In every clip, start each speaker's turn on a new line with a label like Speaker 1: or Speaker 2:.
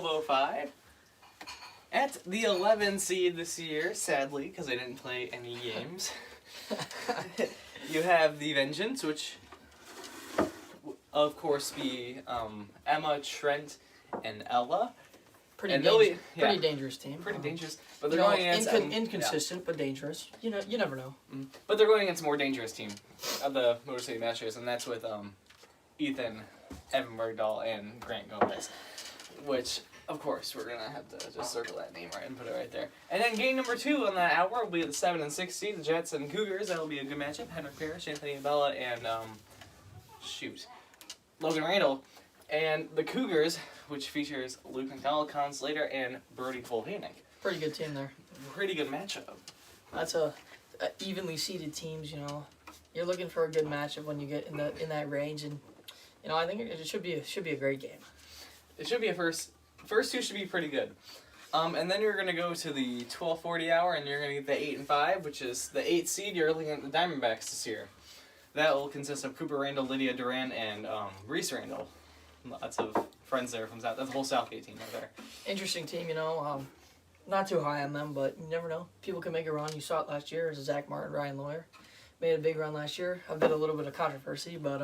Speaker 1: 12:05. At the 11 seed this year, sadly, because they didn't play any games, you have the Vengeance, which, of course, be Emma, Trent, and Ella.
Speaker 2: Pretty dangerous team.
Speaker 1: Pretty dangerous. But they're going against...
Speaker 2: inconsistent, but dangerous. You never know.
Speaker 1: Mm-hmm. But they're going against a more dangerous team of the Motor City Masters, and that's with Ethan, Evan Bergdahl, and Grant Gomez. Which, of course, we're going to have to just circle that name right and put it right there. And then game number 2 on that hour will be the 7 and 6 seed, the Jets and Cougars. That'll be a good matchup. Henrik Parrish, Anthony Bella, and, Logan Randall. And the Cougars, which features Luke McDonald, Con Slater, and Brody Polhanek.
Speaker 2: Pretty good team there.
Speaker 1: Pretty good matchup.
Speaker 2: That's a evenly seeded teams, You're looking for a good matchup when you get in that range, and I think it should be a great game.
Speaker 1: It should be a first two should be pretty good. And then you're gonna go to the 12:40 hour, and you're gonna get the 8 and 5, which is the 8th seed. You're looking at the Diamondbacks this year. That will consist of Cooper Randall, Lydia Duran, and Reese Randall. Lots of friends there from South. That's the whole Southgate team right there.
Speaker 2: Interesting team, not too high on them, but you never know. People can make a run. You saw it last year as Zach Martin, Ryan Lawyer. Made a big run last year. A little bit of controversy, but,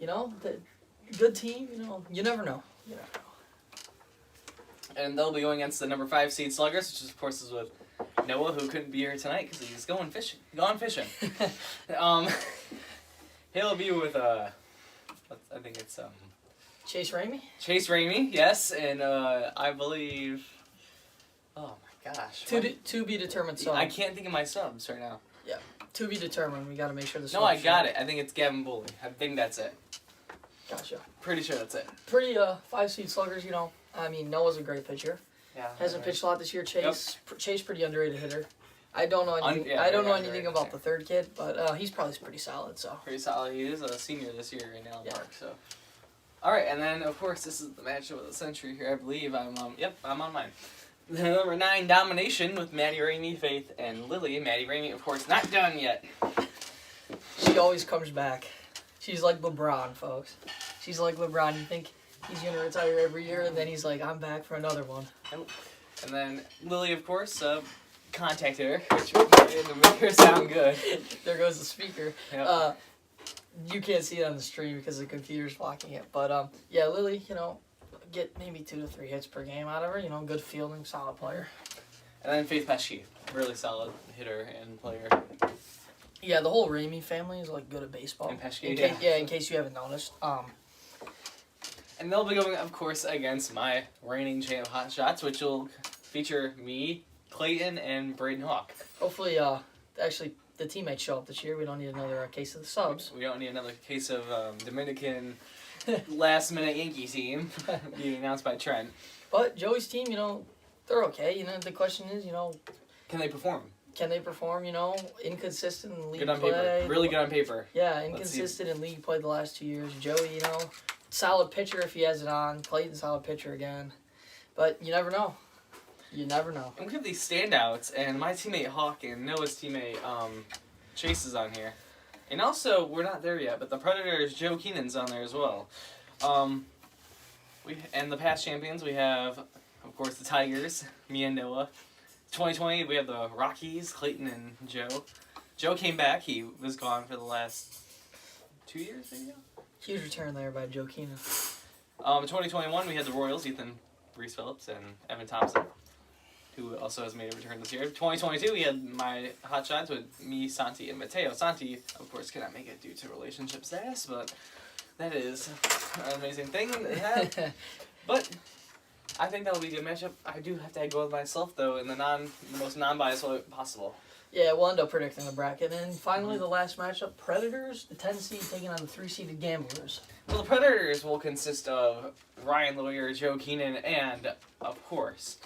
Speaker 2: the good team, you never know.
Speaker 1: And they'll be going against the number 5 seed Sluggers, which of course is with Noah, who couldn't be here tonight because he's gone fishing. He'll be with, I think it's,
Speaker 2: Chase Ramey?
Speaker 1: Chase Ramey, yes, and I believe... Oh my gosh.
Speaker 2: To be determined sub.
Speaker 1: I can't think of my subs right now.
Speaker 2: Yeah, to be determined. We got to make sure the
Speaker 1: No, I got it. I think it's Gavin Bully. I think that's it.
Speaker 2: Gotcha.
Speaker 1: Pretty sure that's it.
Speaker 2: Pretty 5 seed Sluggers, Noah's a great pitcher.
Speaker 1: Yeah.
Speaker 2: Hasn't pitched a lot this year. Chase, pretty underrated hitter. I don't know anything. I don't know anything about the third kid, but he's probably pretty solid. So.
Speaker 1: Pretty solid. He is a senior this year in Allen Park. So. All right, and then of course this is the matchup of the century here. I believe I'm on mine. The number 9 Domination with Maddie Ramey, Faith, and Lily. Maddie Ramey, of course, not done yet.
Speaker 2: She always comes back. She's like LeBron, folks. She's like LeBron. You think he's gonna retire every year, and then he's like, I'm back for another one.
Speaker 1: And then Lily, of course, contacted her, which made the maker sound good.
Speaker 2: There goes the speaker.
Speaker 1: Yep.
Speaker 2: You can't see it on the stream because the computer's blocking it. But, yeah, Lily, get maybe 2 to 3 hits per game out of her. Good fielding, solid player.
Speaker 1: And then Faith Pesci, really solid hitter and player.
Speaker 2: Yeah, the whole Ramey family is, good at baseball.
Speaker 1: And Pesci,
Speaker 2: in case you haven't noticed.
Speaker 1: And they'll be going, of course, against my reigning champ Hot Shots, which will feature me, Clayton, and Braden Hawk.
Speaker 2: Hopefully, actually, the teammates show up this year. We don't need another case of the subs.
Speaker 1: We don't need another case of Dominican last-minute Yankee team being announced by Trent.
Speaker 2: But Joey's team, they're okay. The question is,
Speaker 1: can they perform?
Speaker 2: Can they perform, inconsistent in league
Speaker 1: good on
Speaker 2: play.
Speaker 1: Paper. Really good on paper.
Speaker 2: Yeah, inconsistent in league play the last 2 years. Joey, solid pitcher if he has it on. Clayton, solid pitcher again. But you never know. You never know.
Speaker 1: And we have these standouts, and my teammate Hawk and Noah's teammate Chase is on here. And also, we're not there yet, but the Predators' Joe Keenan's on there as well. And the past champions, we have, of course, the Tigers, me and Noah. 2020, we have the Rockies, Clayton and Joe. Joe came back. He was gone for the last 2 years, maybe?
Speaker 2: Huge return there by Joe Keenan.
Speaker 1: 2021, we had the Royals, Ethan Reese Phillips and Evan Thompson, who also has made a return this year. 2022, we had my Hot Shots with me, Santi, and Mateo. Santi, of course, cannot make it due to relationship status, but that is an amazing thing to have. But I think that'll be a good matchup. I do have to go with myself, though, in the most non-biased way possible.
Speaker 2: Yeah, we'll end up predicting the bracket. And finally, the last matchup, Predators, the 10 seed taking on the 3-seeded Gamblers.
Speaker 1: Well, the Predators will consist of Ryan Lawyer, Joe Keenan, and, of course,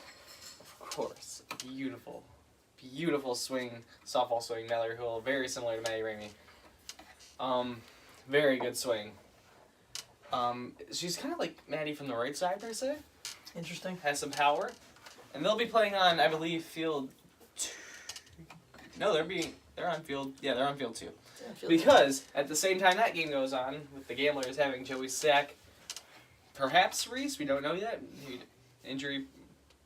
Speaker 1: beautiful softball swing, Mallory Hill, very similar to Maddie Ramey. Very good swing. She's kind of like Maddie from the right side, per se.
Speaker 2: Interesting.
Speaker 1: Has some power. And they'll be playing on, I believe, field 2. No, they're on field 2. Yeah, because at the same time that game goes on, with the Gamblers having Joey Sack, perhaps Reese, we don't know yet. injury,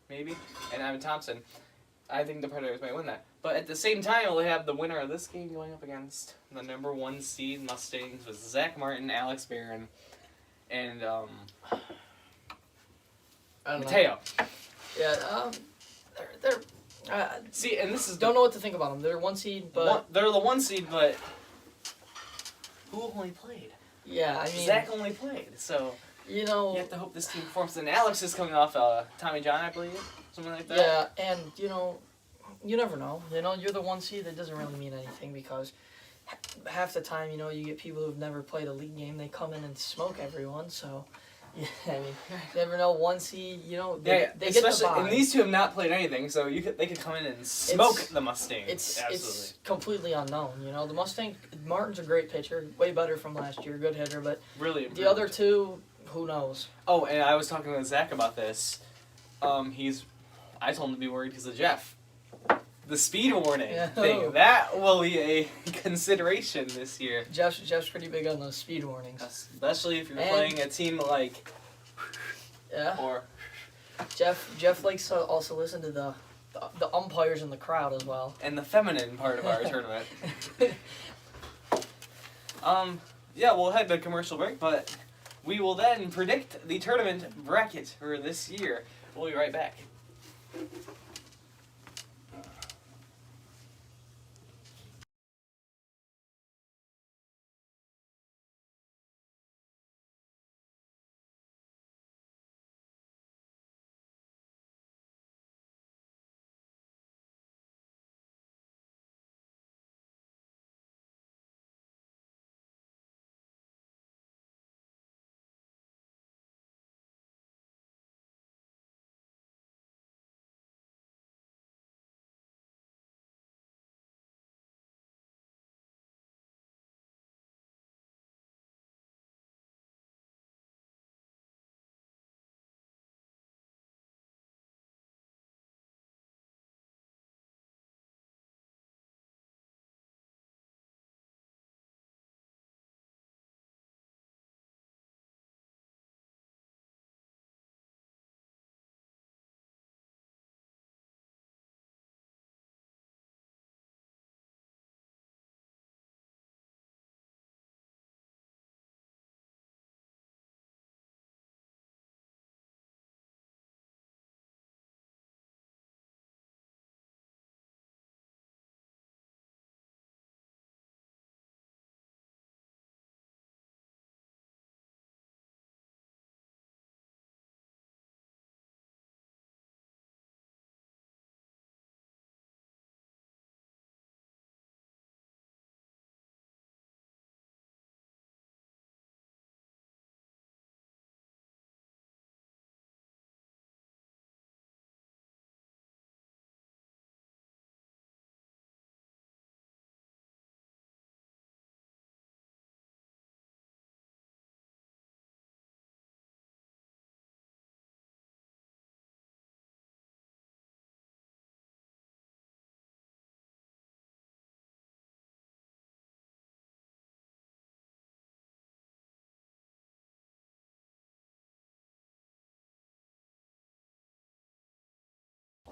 Speaker 1: maybe, and Evan Thompson, I think the Predators might win that. But at the same time, we'll have the winner of this game going up against the #1 seed Mustangs with Zach Martin, Alex Barron, and Mateo.
Speaker 2: Yeah, they're
Speaker 1: See, and this is
Speaker 2: don't know what to think about them. They're 1 seed, but
Speaker 1: they're the 1 seed, but who only played?
Speaker 2: yeah, I mean,
Speaker 1: Zach only played, so
Speaker 2: you know,
Speaker 1: you have to hope this team performs. And Alex is coming off Tommy John, I believe, something like that.
Speaker 2: yeah, and you know, you never know. You know, you're the 1 seed. That doesn't really mean anything because half the time, you know, you get people who've never played a league game. They come in and smoke everyone. So, yeah, I mean, you never know. 1 seed, you know, they get the
Speaker 1: especially,
Speaker 2: bye.
Speaker 1: and these two have not played anything, so they could come in and smoke the Mustangs.
Speaker 2: It's completely unknown. You know, the Mustang Martin's a great pitcher, way better from last year, good hitter, but
Speaker 1: really
Speaker 2: the other two, who knows?
Speaker 1: Oh, and I was talking with Zach about this. I told him to be worried because of Jeff. The speed warning thing, that will be a consideration this year.
Speaker 2: Jeff's pretty big on those speed warnings.
Speaker 1: Especially if you're playing a team like...
Speaker 2: Yeah.
Speaker 1: Or...
Speaker 2: Jeff likes to also listen to the umpires in the crowd as well.
Speaker 1: And the feminine part of our tournament. Yeah, we'll head to commercial break, but we will then predict the tournament bracket for this year. We'll be right back.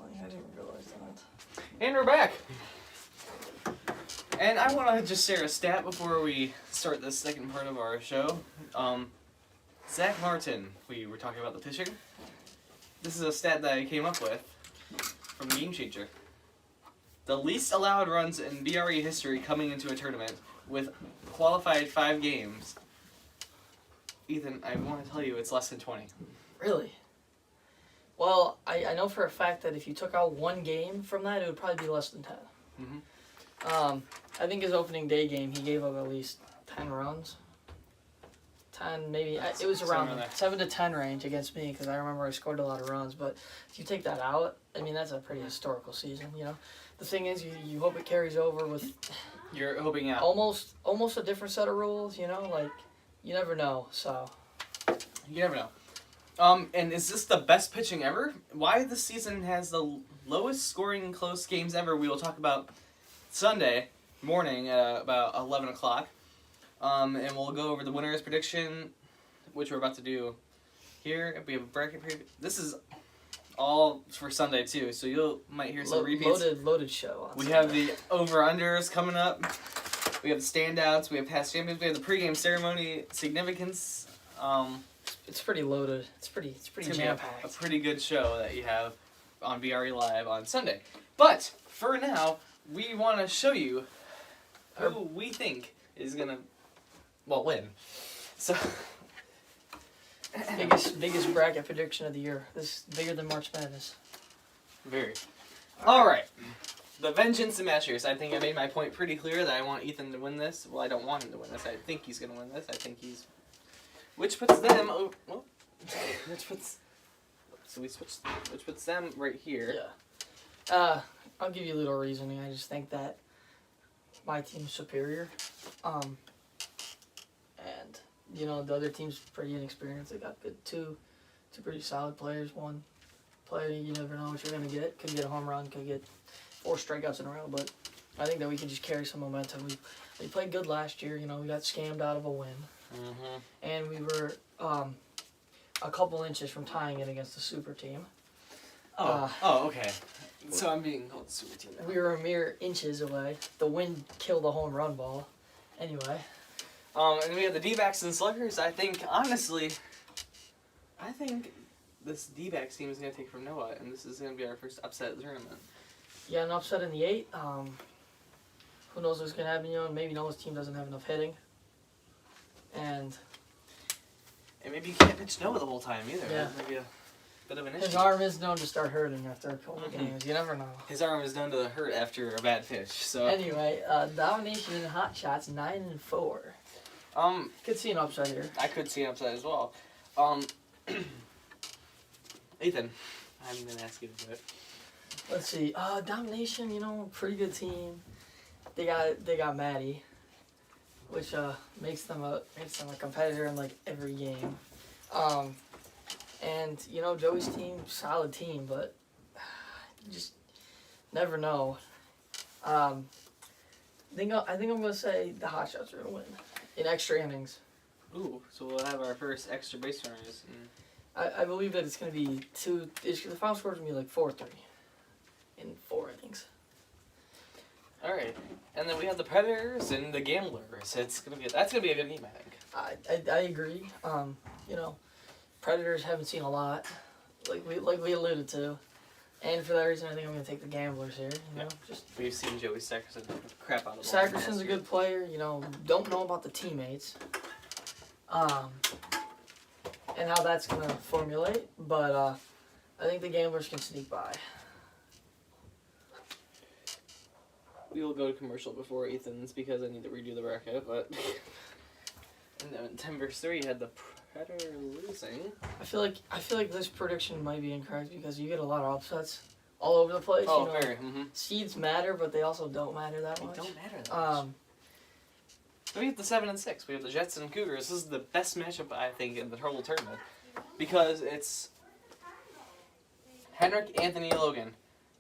Speaker 2: I didn't realize that.
Speaker 1: And we're back. And I want to just share a stat before we start the second part of our show. Zach Martin, we were talking about the pitching. This is a stat that I came up with from Game Changer. The least allowed runs in BRE history coming into a tournament with qualified 5 games. Ethan, I want to tell you it's less than 20.
Speaker 2: Really? Well, I know for a fact that if you took out 1 game from that, it would probably be less than 10.
Speaker 1: Mm-hmm.
Speaker 2: I think his opening day game, he gave up at least 10 runs. 10, maybe. It was around the 7 to 10 range against me because I remember I scored a lot of runs. But if you take that out, I mean, that's a pretty historical season, you know. The thing is, you hope it carries over with...
Speaker 1: You're hoping out.
Speaker 2: Almost a different set of rules, you know? Like, you never know, so...
Speaker 1: You never know. And is this the best pitching ever? Why this season has the lowest scoring close games ever, we will talk about Sunday morning at about 11 o'clock. And we'll go over the winner's prediction, which we're about to do here. We have a bracket preview. This is all for Sunday too. So might hear some repeats.
Speaker 2: Loaded show.
Speaker 1: We have the over-unders coming up. We have the standouts. We have past champions. We have the pregame ceremony significance.
Speaker 2: It's pretty loaded. It's pretty jam-packed.
Speaker 1: A pretty good show that you have on BRE Live on Sunday. But for now, we want to show you who we think is gonna win. So
Speaker 2: biggest bracket prediction of the year. This is bigger than March Madness.
Speaker 1: Very. All right. The Vengeance and Masters. I think I made my point pretty clear that I want Ethan to win this. Well, I don't want him to win this. I think he's gonna win this. I think he's. Which puts them. Which puts. So we switched. Which puts them right here.
Speaker 2: Yeah. I'll give you a little reasoning. I just think that my team's superior. And you know the other team's pretty inexperienced. They got two pretty solid players. One player you never know what you're gonna get. Could get a home run. Could get 4 strikeouts in a row. But I think that we can just carry some momentum. We played good last year. You know we got scammed out of a win.
Speaker 1: Mm-hmm.
Speaker 2: And we were a couple inches from tying it against the super team.
Speaker 1: Okay. So I'm being called the super team now.
Speaker 2: We were a mere inches away. The wind killed the home run ball. Anyway.
Speaker 1: And we have the D-backs and sluggers. I think, honestly, this D-backs team is going to take from Noah, and this is going to be our first upset of the tournament.
Speaker 2: Yeah, an upset in the 8. Who knows what's going to happen, you know, maybe Noah's team doesn't have enough hitting. And
Speaker 1: maybe you can't pitch Noah the whole time either.
Speaker 2: Yeah.
Speaker 1: Maybe a bit of an issue.
Speaker 2: His arm is known to start hurting after a couple of games. You never know.
Speaker 1: His arm is known to hurt after a bad pitch. So
Speaker 2: anyway, domination in hot shots 9-4. Could see an upset here.
Speaker 1: I could see an upset as well. Ethan, I'm gonna ask you to do it.
Speaker 2: Let's see. Domination, you know, pretty good team. They got Maddie, which makes them a competitor in like every game. And you know Joey's team, solid team, but you just never know. I think I'm gonna say the Hot Shots are gonna win in extra innings.
Speaker 1: Ooh, so we'll have our first extra base runners.
Speaker 2: I believe that it's gonna be 2. The final score is gonna be like 4-3 in 4 innings.
Speaker 1: All right, and then we have the Predators and the Gamblers. That's gonna be a good game, I think.
Speaker 2: I agree. You know, Predators haven't seen a lot, like we alluded to, and for that reason, I think I'm gonna take the Gamblers here. You know, just
Speaker 1: we've seen Joey Sackerson crap out of.
Speaker 2: Sackerson's a good player. You know, don't know about the teammates, and how that's gonna formulate, but I think the Gamblers can sneak by.
Speaker 1: We will go to commercial before Ethan's because I need to redo the bracket, but and then 10 versus 3 you had the Predator losing.
Speaker 2: I feel like this prediction might be incorrect because you get a lot of upsets all over the place.
Speaker 1: Oh,
Speaker 2: you know,
Speaker 1: very. Mm-hmm.
Speaker 2: Seeds matter, but they also don't matter that much.
Speaker 1: They don't matter that much. We have the 7 and 6. We have the Jets and Cougars. This is the best matchup I think in the total tournament because it's Henrik, Anthony, Logan,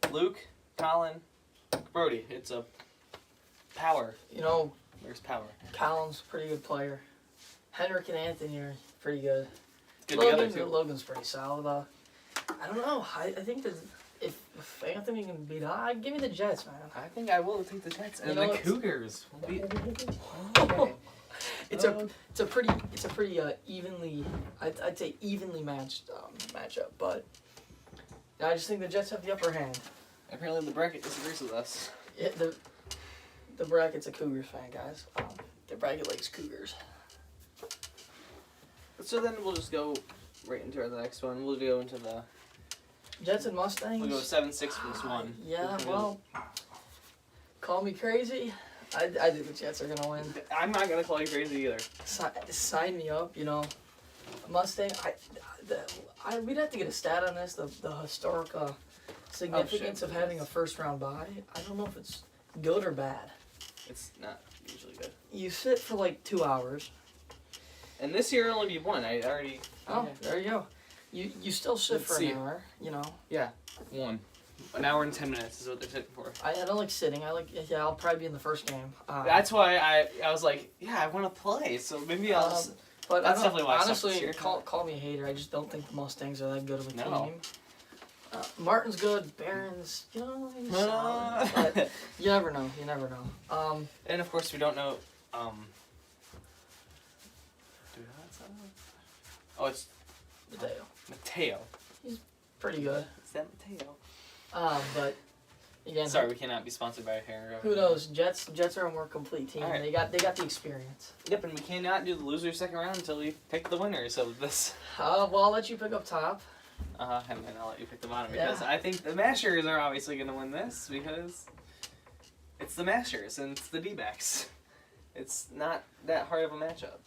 Speaker 1: Luke, Colin, Brody. It's a power.
Speaker 2: You know,
Speaker 1: there's power.
Speaker 2: Colin's a pretty good player. Henrik and Anthony are pretty good.
Speaker 1: Good together too.
Speaker 2: Logan's pretty solid. I don't know. I think that if Anthony can beat, give me the Jets, man.
Speaker 1: I think I will take the Jets and the Cougars. Will be...
Speaker 2: Okay. It's a pretty evenly, I'd say evenly matched matchup, but I just think the Jets have the upper hand.
Speaker 1: Apparently the bracket disagrees with us.
Speaker 2: Yeah, the bracket's a Cougars fan, guys. The bracket likes Cougars.
Speaker 1: So then we'll just go right into the next one. We'll go into the
Speaker 2: Jets and Mustangs.
Speaker 1: We'll go 7-6 plus 1.
Speaker 2: Yeah, well, call me crazy. I think the Jets are gonna win.
Speaker 1: I'm not gonna call you crazy either.
Speaker 2: Sign me up, you know. Mustang. We'd have to get a stat on this. The historic significance of having a first round bye. I don't know if it's good or bad.
Speaker 1: It's not usually good.
Speaker 2: You sit for like 2 hours.
Speaker 1: And this year only be 1. I already.
Speaker 2: Oh, there you go. You still sit for an hour, you know.
Speaker 1: Yeah, 1. An hour and 10 minutes is what they're sitting for.
Speaker 2: I don't like sitting. I'll probably be in the first game.
Speaker 1: That's why I was like, I want to play. So maybe I'll.
Speaker 2: But
Speaker 1: that's definitely why.
Speaker 2: Honestly, call me a hater. I just don't think the Mustangs are that good of a team. Martin's good. Barron's, you know, he's solid, but you never know. You never know.
Speaker 1: And of course, we don't know. Do we know that son? Oh, it's
Speaker 2: Mateo,
Speaker 1: Mateo.
Speaker 2: pretty good.
Speaker 1: Is that Mateo?
Speaker 2: But again,
Speaker 1: Sorry, we cannot be sponsored by a hair.
Speaker 2: who knows? Jets are a more complete team.
Speaker 1: All right.
Speaker 2: They got the experience.
Speaker 1: Yep, and we cannot do the loser second round until we pick the winners of this.
Speaker 2: Well, I'll let you pick up top.
Speaker 1: And then I'll let you pick the bottom because I think the Mashers are obviously going to win this because it's the Mashers and it's the D-backs. It's not that hard of a matchup.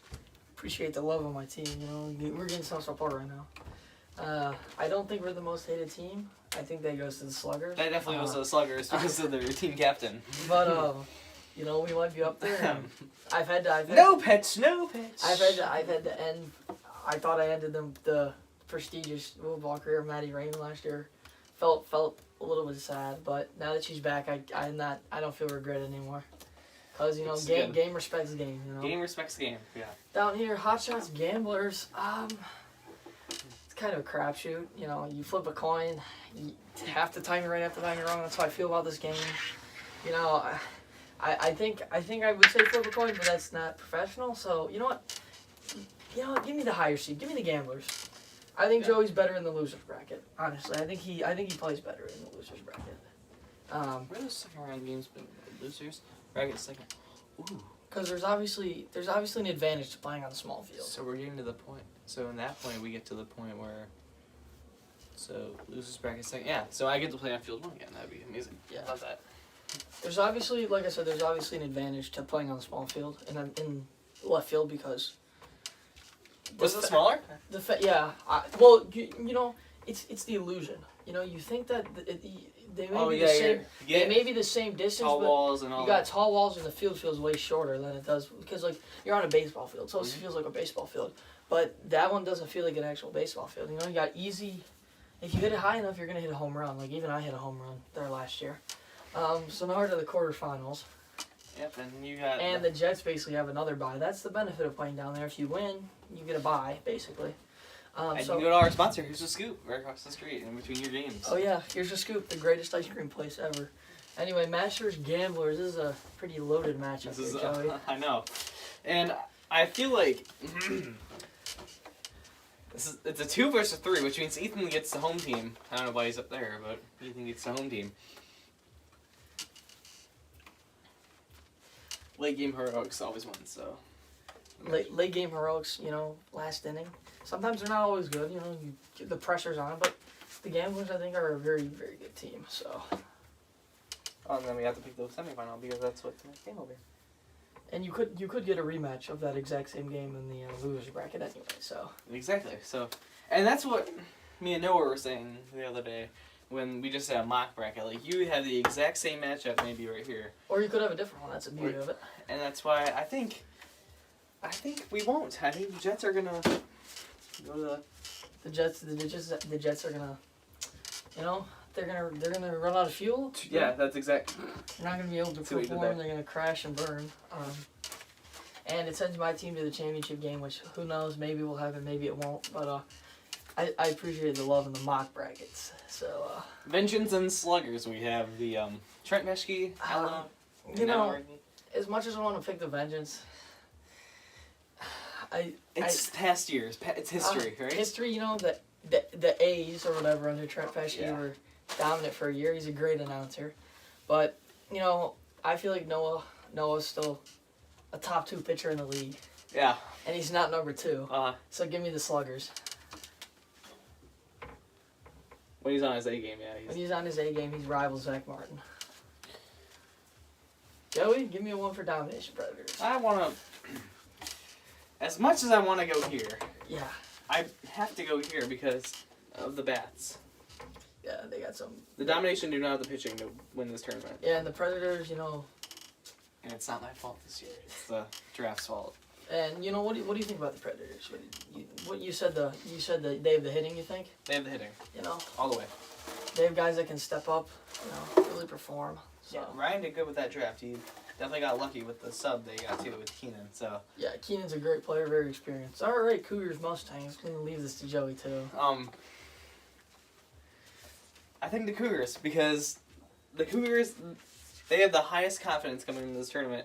Speaker 2: Appreciate the love of my team. You know, we're getting some support right now. I don't think we're the most hated team. I think that goes to the Sluggers.
Speaker 1: That definitely goes to the Sluggers because of their team captain.
Speaker 2: But you know, we might be up there. And I've had
Speaker 1: no pitch.
Speaker 2: I've had to end. I thought I ended the prestigious ball career of Maddie Rain last year. Felt a little bit sad, but now that she's back, I don't feel regret anymore. Cause you know, game respects game. You know,
Speaker 1: game respects game. Yeah.
Speaker 2: Down here, hot shots gamblers. It's kind of a crapshoot. You know, you flip a coin, half the time you're right, half the time you're wrong. That's how I feel about this game. You know, I think I would say flip a coin, but that's not professional. So you know what? You know, give me the higher seed. Give me the gamblers. I think Joey's better in the losers bracket. Honestly, I think he plays better in the losers bracket.
Speaker 1: Where are those second round games been? Losers bracket second. Ooh.
Speaker 2: Because there's obviously an advantage to playing on a small field.
Speaker 1: So we're getting to the point. So in that point, we get to the point where. So losers bracket second. Yeah. So I get to play on field 1 again. That'd be amazing.
Speaker 2: Yeah.
Speaker 1: Love that.
Speaker 2: There's obviously, like I said, there's obviously an advantage to playing on a small field and in left field because.
Speaker 1: Was it smaller?
Speaker 2: Well, you know, it's the illusion. You know, you think that they may be the same. They may be the same distance,
Speaker 1: tall
Speaker 2: but
Speaker 1: walls and all
Speaker 2: you got tall walls and the field feels way shorter than it does because like you're on a baseball field, so it feels like a baseball field. But that one doesn't feel like an actual baseball field. You know, you got easy. If you hit it high enough, you're gonna hit a home run. Like even I hit a home run there last year. So now we're to the quarterfinals.
Speaker 1: Yep, and you got.
Speaker 2: And the Jets basically have another bye. That's the benefit of playing down there. If you win, you get a bye, basically.
Speaker 1: And you can go to our sponsor, Here's a Scoop, right across the street in between your games.
Speaker 2: Oh yeah, Here's a Scoop, the greatest ice cream place ever. Anyway, Masters Gamblers, this is a pretty loaded matchup here, Joey.
Speaker 1: I know. And I feel like it's a 2 versus 3, which means Ethan gets the home team. I don't know why he's up there, but Ethan gets the home team. Late game heroics always wins, so.
Speaker 2: Late game heroics, you know, last inning. Sometimes they're not always good, you know, the pressure's on, but the Gamblers, I think, are a very, very good team, so.
Speaker 1: Oh, and then we have to pick the semifinal because that's what the next game will be.
Speaker 2: And you could get a rematch of that exact same game in the losers bracket anyway, so.
Speaker 1: Exactly, so. And that's what me and Noah were saying the other day when we just had a mock bracket. Like, you have the exact same matchup maybe right here.
Speaker 2: Or you could have a different one, that's the beauty of it.
Speaker 1: And that's why I think we won't. I think the Jets are gonna go to
Speaker 2: the Jets are gonna, you know, they're gonna run out of fuel.
Speaker 1: Yeah, that's exact.
Speaker 2: They're not gonna be able to perform. They're gonna crash and burn. And it sends my team to the championship game, which who knows, maybe will happen, maybe it won't. But I appreciate the love in the mock brackets. So
Speaker 1: Vengeance and Sluggers. We have the Trent Meshke, Ella,
Speaker 2: you know, as much as I want to pick the Vengeance.
Speaker 1: It's past years. It's history, right?
Speaker 2: History, you know, the A's or whatever under Trent Pesce were dominant for a year. He's a great announcer. But, you know, I feel like Noah's still a top 2 pitcher in the league.
Speaker 1: Yeah.
Speaker 2: And he's not number 2. So give me the Sluggers.
Speaker 1: When he's on his A game, yeah.
Speaker 2: When he's on his A game, he's rival Zach Martin. Joey, give me a 1 for Domination Predators.
Speaker 1: I want to... As much as I want to go here,
Speaker 2: yeah,
Speaker 1: I have to go here because of the bats.
Speaker 2: Yeah, they got some.
Speaker 1: The Domination do not have the pitching to win this tournament.
Speaker 2: Yeah, and the Predators, you know.
Speaker 1: And it's not my fault this year. It's the draft's fault.
Speaker 2: And you know what do you think about the Predators? You said they have the hitting. You think
Speaker 1: they have the hitting?
Speaker 2: You know,
Speaker 1: all the way.
Speaker 2: They have guys that can step up. You know, really perform. So.
Speaker 1: Yeah, Ryan did good with that draft. He definitely got lucky with the sub they got too with Keenan. So
Speaker 2: yeah, Keenan's a great player, very experienced. All right, Cougars Mustangs. I'm gonna leave this to Joey too.
Speaker 1: I think the Cougars, because the Cougars, they have the highest confidence coming into this tournament.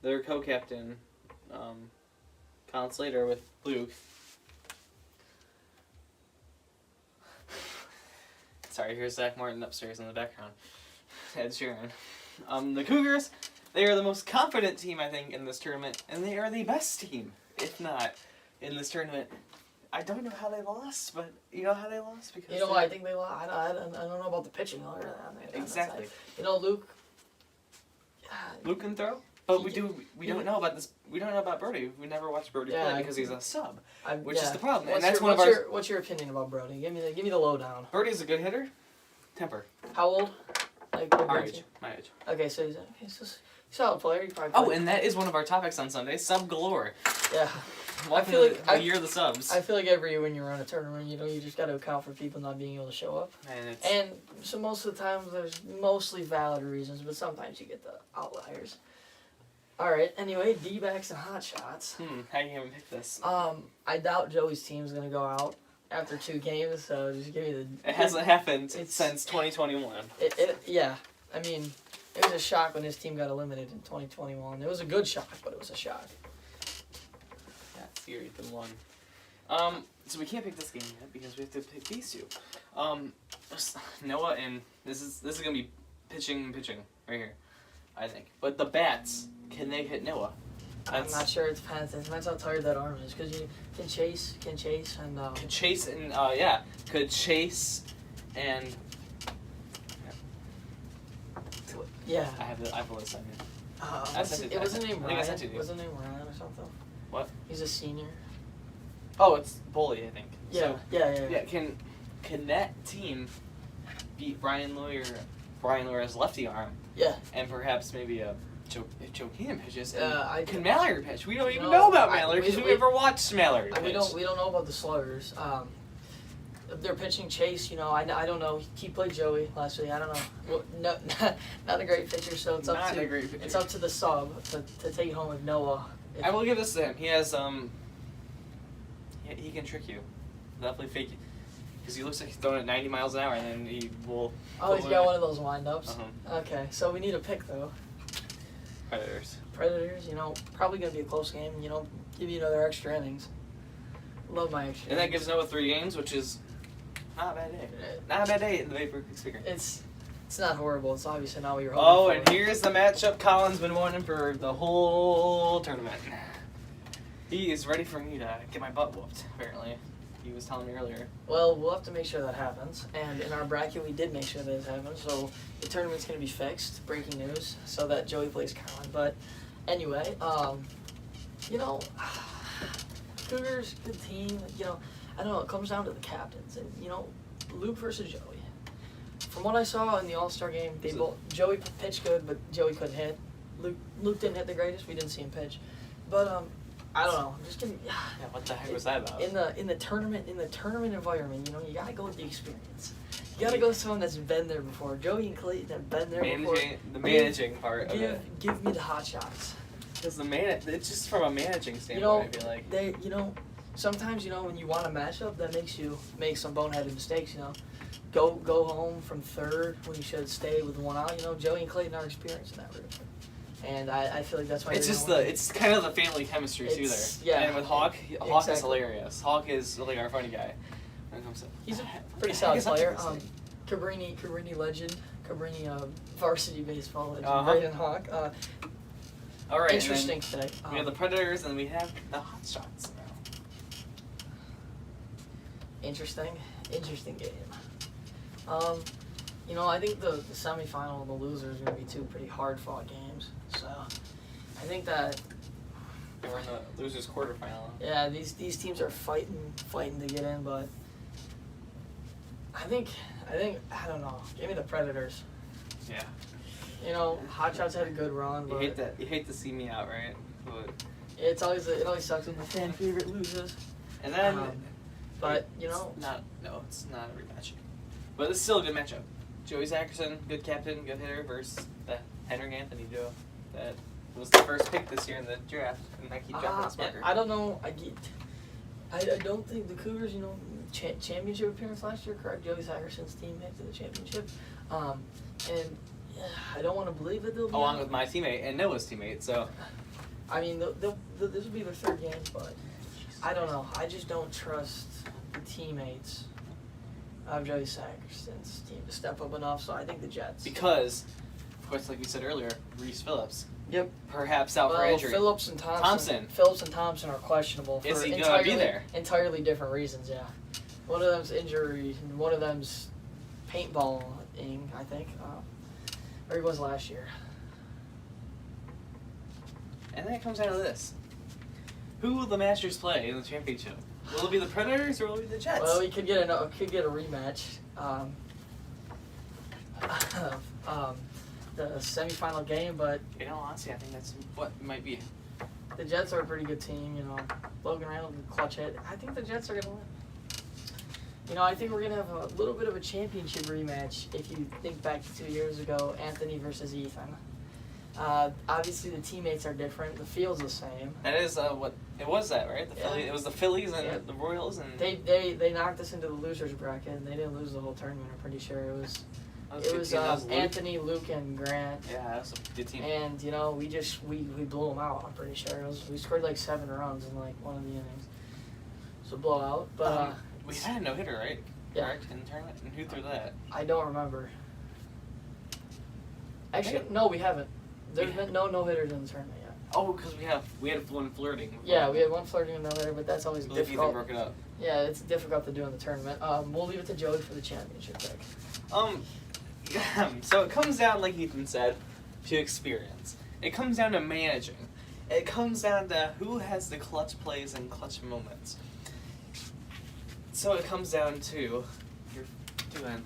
Speaker 1: Their co-captain, Colin Slater with Luke. Sorry, here's Zach Martin upstairs in the background. Ed Sheeran. The Cougars, they are the most confident team, I think, in this tournament, and they are the best team, if not, in this tournament. I don't know how they lost, but you know how they lost? Because
Speaker 2: I think they lost. I don't know about the pitching.
Speaker 1: Exactly.
Speaker 2: Luke.
Speaker 1: Luke can throw, but we don't know about this. We don't know about B.R.E. We never watched B.R.E. play because he's a sub, which is the problem. And that's
Speaker 2: What's your opinion about B.R.E.? Give me the lowdown.
Speaker 1: B.R.E. is a good hitter. Temper.
Speaker 2: How old? Like
Speaker 1: our age. My age.
Speaker 2: Okay, so he's a solid player. He probably
Speaker 1: Oh, and that is one of our topics on Sunday. Sub galore.
Speaker 2: Yeah.
Speaker 1: Welcome to the year of the subs.
Speaker 2: I feel like every year when you run a tournament, you just got to account for people not being able to show up. And so most of the time, there's mostly valid reasons, but sometimes you get the outliers. All right. Anyway, D-backs and hot shots.
Speaker 1: How you gonna pick this?
Speaker 2: I doubt Joey's team's gonna go out after 2 games, so just give me the.
Speaker 1: It hasn't happened since 2021.
Speaker 2: Yeah. I mean, it was a shock when his team got eliminated in 2021. It was a good shock, but it was a shock.
Speaker 1: You're Ethan 1. So we can't pick this game yet because we have to pick these two. Noah and this is gonna be pitching right here, I think. But the bats, can they hit Noah?
Speaker 2: I'm not sure. It depends. It depends how tired that arm is because you can chase and
Speaker 1: could chase and
Speaker 2: yeah.
Speaker 1: I have the list on here.
Speaker 2: It wasn't named Ryan.
Speaker 1: Wasn't
Speaker 2: it named Ryan or something?
Speaker 1: What?
Speaker 2: He's a senior.
Speaker 1: Oh, it's Bully, I think.
Speaker 2: Yeah,
Speaker 1: so,
Speaker 2: yeah.
Speaker 1: Can that team beat Brian Lawyer's lefty arm?
Speaker 2: Yeah.
Speaker 1: And perhaps maybe if Joe Keenan pitches, can
Speaker 2: can
Speaker 1: Mallory pitch? We don't even know about Mallory because we never watched Mallory pitch.
Speaker 2: We don't know about the sluggers. They're pitching Chase. I don't know. He played Joey last week. I don't know. Well, no, not a great pitcher. So it's up to the sub to take it home with Noah.
Speaker 1: I will give this to him. He has he can trick you. Definitely fake you. Because he looks like he's throwing it 90 miles an hour, and then he will.
Speaker 2: Oh, he's got one of those windups.
Speaker 1: Uh-huh.
Speaker 2: Okay, so we need a pick though.
Speaker 1: Predators.
Speaker 2: Probably gonna be a close game. Give you another extra innings. Love my extra.
Speaker 1: And that gives Noah 3 games, which is not a bad day. Not a bad day in the Vapor speaker.
Speaker 2: It's not horrible. It's obviously not what you're hoping for.
Speaker 1: And here's the matchup Colin's been wanting for the whole tournament. He is ready for me to get my butt whooped, apparently. He was telling me earlier.
Speaker 2: Well, we'll have to make sure that happens. And in our bracket, we did make sure that happened. So the tournament's going to be fixed. Breaking news. So that Joey plays Colin. But anyway, Cougars, good team. I don't know. It comes down to the captains. And, Luke versus Joey. From what I saw in the All-Star game, Joey pitched good, but Joey couldn't hit. Luke didn't hit the greatest. We didn't see him pitch. But I don't know. Just give me.
Speaker 1: Yeah, what the heck was that about?
Speaker 2: In the tournament environment, you gotta go with the experience. You gotta go with someone that's been there before. Joey and Clayton have been there before.
Speaker 1: The managing part of it.
Speaker 2: Give me the hot shots.
Speaker 1: Because it's just from a managing standpoint. I feel like
Speaker 2: sometimes when you want a matchup that makes you make some boneheaded mistakes. Go home from third when you should stay with 1 out. Joey and Clayton are experienced in that route. And I feel like that's why
Speaker 1: it's kind of the family chemistry too there.
Speaker 2: Yeah.
Speaker 1: And with Hawk is hilarious. Hawk is like our funny guy. When it comes to
Speaker 2: he's a pretty solid player. Cabrini legend. Cabrini varsity baseball legend. Braden Hawk.
Speaker 1: All right.
Speaker 2: Interesting today.
Speaker 1: We have the Predators and we have the Hot Shots now.
Speaker 2: Interesting game. I think the semifinal and the loser is going to be 2 pretty hard-fought games. So, I think that
Speaker 1: we're in the losers quarterfinal.
Speaker 2: Yeah, these teams are fighting to get in, but I think I don't know. Give me the Predators.
Speaker 1: Yeah.
Speaker 2: Hot Shots had a good run, but
Speaker 1: you hate to see me out, right? But
Speaker 2: it always sucks when the fan favorite loses.
Speaker 1: And then,
Speaker 2: but
Speaker 1: it's not a rematch. But it's still a good matchup. Joey Zackerson, good captain, good hitter, versus the Henrik Anthony duo that was the first pick this year in the draft, and I keep dropping his marker.
Speaker 2: I don't know. I don't think the Cougars, championship appearance last year, correct? Joey Sackerson's team made it to the championship. And I don't want to believe that they'll be
Speaker 1: Along with my teammate and Noah's teammate, so.
Speaker 2: I mean, this will be their third game, but I don't know. I just don't trust the teammates of Joey Sackerson's team to step up enough, so I think the Jets.
Speaker 1: Because, of course, like we said earlier, Reese Phillips.
Speaker 2: Yep.
Speaker 1: Perhaps out for injury.
Speaker 2: Phillips and Thompson. Phillips and Thompson are questionable for
Speaker 1: Is he going to be there?
Speaker 2: Entirely different reasons, yeah. One of them's injury, and one of them's paintballing, I think. Or he was last year.
Speaker 1: And then it comes down to this. Who will the Masters play in the championship? Will it be the Predators or will it be the Jets?
Speaker 2: Well, we could get a rematch. The semifinal game, but
Speaker 1: In all honesty, I think that's what it might be.
Speaker 2: the Jets are a pretty good team. Logan Randall, clutch hit. I think the Jets are gonna win. I think we're gonna have a little bit of a championship rematch. If you think back to 2 years ago, Anthony versus Ethan. Obviously, the teammates are different. The field's the same.
Speaker 1: That is what it was. That right? The
Speaker 2: Yeah.
Speaker 1: Phillies. It was the Phillies and
Speaker 2: Yeah.
Speaker 1: the Royals and.
Speaker 2: They knocked us into the losers bracket, and they didn't lose the whole tournament. I'm pretty sure it was.
Speaker 1: That was a good team. That was Luke.
Speaker 2: Anthony, Luke, and Grant.
Speaker 1: Yeah, that was a good team.
Speaker 2: And we blew them out. I'm pretty sure we scored like 7 runs in like one of the innings. So blowout, but
Speaker 1: we had a no hitter, right?
Speaker 2: Yeah.
Speaker 1: Correct, in the tournament. And who threw that?
Speaker 2: I don't remember. Actually, no, we haven't. There's been no hitters in the tournament yet.
Speaker 1: Oh, because we had one flirting. Before.
Speaker 2: Yeah, we had one flirting and another, but that's always
Speaker 1: I believe
Speaker 2: difficult.
Speaker 1: Ethan broke it up.
Speaker 2: Yeah, it's difficult to do in the tournament. We'll leave it to Joey for the championship pick.
Speaker 1: So it comes down, like Ethan said, to experience. It comes down to managing. It comes down to who has the clutch plays and clutch moments. So it comes down to you're doing.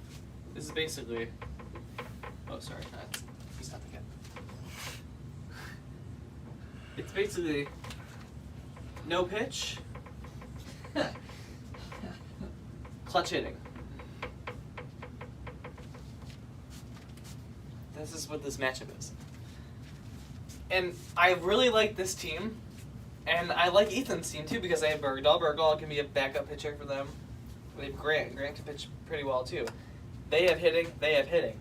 Speaker 1: This is basically. Oh, sorry, he's not the kid. It's basically no pitch, clutch hitting. This is what this matchup is. And I really like this team. And I like Ethan's team too because they have Bergdahl. Bergdahl can be a backup pitcher for them. They have Grant. Grant can pitch pretty well too. They have hitting. They have hitting.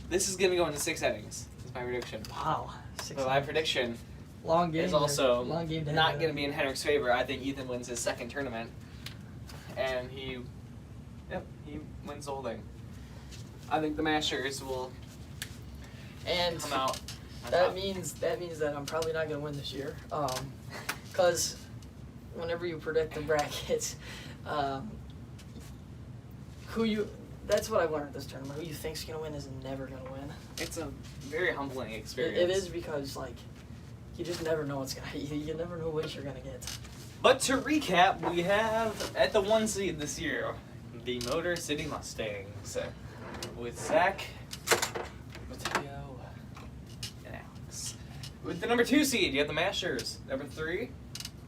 Speaker 1: This is going to go into 6 innings. That's my prediction.
Speaker 2: Wow.
Speaker 1: But my prediction
Speaker 2: Long game.
Speaker 1: is also
Speaker 2: long game
Speaker 1: not going to be in Henrik's favor. I think Ethan wins his second tournament. And he wins the whole thing. I think the Masters will
Speaker 2: And
Speaker 1: come out.
Speaker 2: that means that I'm probably not gonna win this year. Because whenever you predict the brackets, that's what I've learned this tournament. Who you think's gonna win is never gonna win.
Speaker 1: It's a very humbling experience.
Speaker 2: It is because you just never know what's gonna. You never know which you're gonna get.
Speaker 1: But to recap, we have at the 1 seed this year the Motor City Mustangs with Zach, Mateo, and Alex. With the number 2 seed, you have the Mashers. Number 3,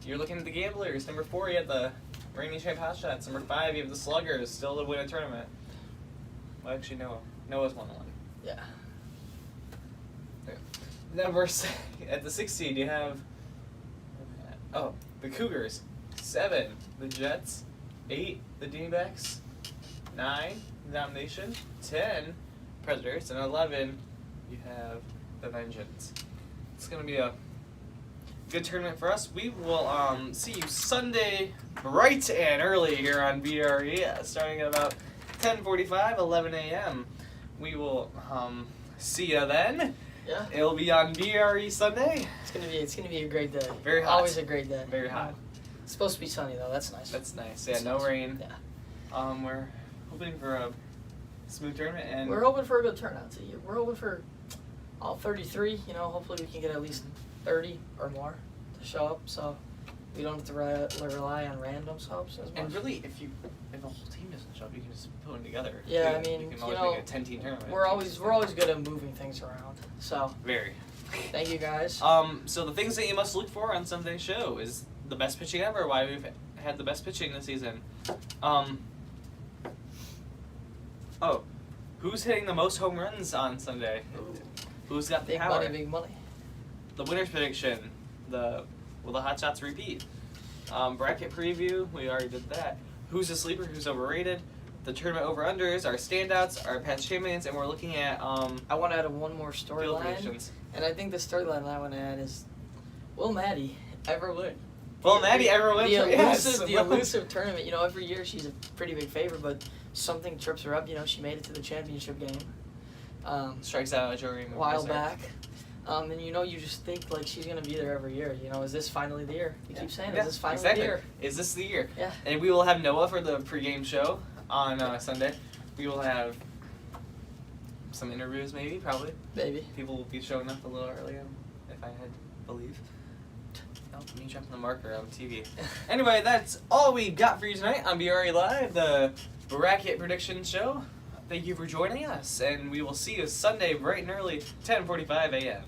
Speaker 1: you're looking at the Gamblers. Number 4, you have the Rainy Shape Hotshots. Number 5, you have the Sluggers, still to win a tournament. Well, actually, Noah's won one.
Speaker 2: Yeah.
Speaker 1: Number 6, at the 6th seed, you have the Cougars. 7, the Jets. 8, the D-backs. 9, the Domination. 10, Predators. And 11, you have the Vengeance. It's going to be a good tournament for us. We will see you Sunday bright and early here on BRE, starting at about 10:45, 11 a.m. We will see you then.
Speaker 2: Yeah.
Speaker 1: It'll be on BRE Sunday.
Speaker 2: It's gonna be a great day.
Speaker 1: Very hot.
Speaker 2: Always a great day.
Speaker 1: Very hot.
Speaker 2: It's supposed to be sunny though. That's nice.
Speaker 1: That's nice. Yeah,
Speaker 2: That's
Speaker 1: no
Speaker 2: nice.
Speaker 1: rain.
Speaker 2: Yeah.
Speaker 1: We're hoping for a smooth tournament, and
Speaker 2: We're hoping for a good turnout. So we're hoping for all 33. Hopefully we can get at least 30 or more to show up. So we don't have to rely on random subs as much.
Speaker 1: and really, if the whole team doesn't show up, you can just put them together.
Speaker 2: Yeah,
Speaker 1: too.
Speaker 2: I mean,
Speaker 1: you can always make a 10-team tournament.
Speaker 2: we're always good at moving things around. So
Speaker 1: very.
Speaker 2: thank you guys.
Speaker 1: So the things that you must look for on Sunday's show is the best pitching ever. Why we've had the best pitching this season. Who's hitting the most home runs on Sunday? Who's got the
Speaker 2: Big
Speaker 1: power?
Speaker 2: money, big money.
Speaker 1: The winner's prediction. Will the Hot Shots repeat? Bracket preview, we already did that. Who's a sleeper, who's overrated. The tournament over-unders, our standouts, our past champions, and we're looking at
Speaker 2: I want to add one more
Speaker 1: field
Speaker 2: storyline,
Speaker 1: predictions.
Speaker 2: and I think the storyline I want to add is, will Maddie ever win?
Speaker 1: Will Maddie ever win?
Speaker 2: The elusive tournament. You know, every year she's a pretty big favorite, but something trips her up. You know, she made it to the championship game.
Speaker 1: Strikes out a jury
Speaker 2: a while back. And you know, you just think like she's gonna be there every year. You know, is this finally the year? You keep saying, is this finally the year?
Speaker 1: Is this the year?
Speaker 2: Yeah.
Speaker 1: And we will have Noah for the pregame show on Sunday. We will have some interviews, maybe, probably.
Speaker 2: Maybe.
Speaker 1: People will be showing up a little early, if I had believe. Oh, me dropping the marker on TV. Anyway, that's all we got for you tonight on B.R.E Live, the bracket prediction show. Thank you for joining us, and we will see you Sunday bright and early, 10:45 a.m.